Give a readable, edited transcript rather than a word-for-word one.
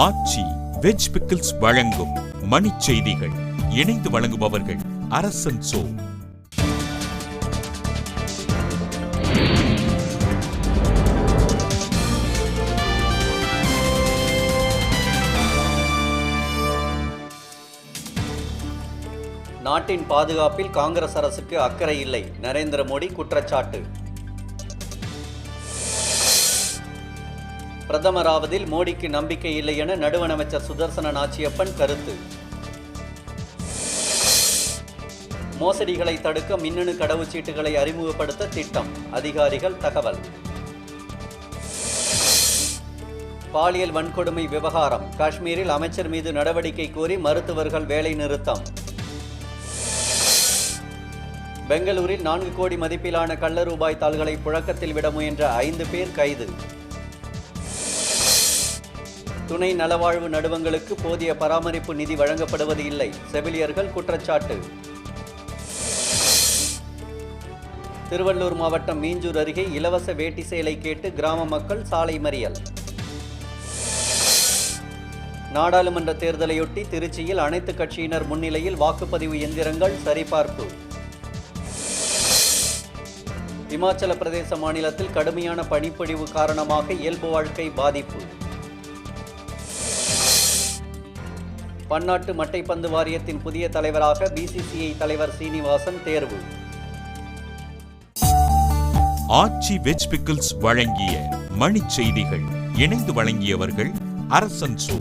ஆச்சி veg pickles வழங்கும் மணிச் செய்திகள். இணைந்து வழங்குபவர்கள் அரசன் சோ. நாட்டின் பாதுகாப்பில் காங்கிரஸ் அரசுக்கு அக்கறை இல்லை, நரேந்திர மோடி குற்றச்சாட்டு. பிரதமராவதில் மோடிக்கு நம்பிக்கை இல்லை என நடுவண் அமைச்சர் சுதர்சன நாச்சியப்பன் கருத்து. மோசடிகளை தடுக்க மின்னணு கடவுச்சீட்டுகளை அறிமுகப்படுத்த திட்டம், அதிகாரிகள் தகவல். பாலியல் வன்கொடுமை விவகாரம், காஷ்மீரில் அமைச்சர் மீது நடவடிக்கை கோரி மருத்துவர்கள் வேலை நிறுத்தம். பெங்களூரில் 4 கோடி மதிப்பிலான கள்ள ரூபாய் தாள்களை புழக்கத்தில் விட முயன்ற 5 பேர் கைது. துணை நலவாழ்வு நடுவங்களுக்கு போதிய பராமரிப்பு நிதி வழங்கப்படுவது இல்லை, செவிலியர்கள் குற்றச்சாட்டு. திருவள்ளூர் மாவட்டம் மீஞ்சூர் அருகே இலவச வேட்டி சேலை கேட்டு கிராம மக்கள் சாலை மறியல். நாடாளுமன்ற தேர்தலையொட்டி திருச்சியில் அனைத்து கட்சியினர் முன்னிலையில் வாக்குப்பதிவு எந்திரங்கள் சரிபார்ப்பு. இமாச்சல பிரதேச மாநிலத்தில் கடுமையான பனிப்பொழிவு காரணமாக இயல்பு வாழ்க்கை பாதிப்பு. பன்னாட்டு மட்டைப்பந்து வாரியத்தின் புதிய தலைவராக பிசிசிஐ தலைவர் சீனிவாசன் தேர்வு. ஆச்சி வெஜ் பிக்கிள்ஸ் வழங்கிய மணிச் செய்திகள். இணைந்து வழங்கியவர்கள் அரசன் சோ.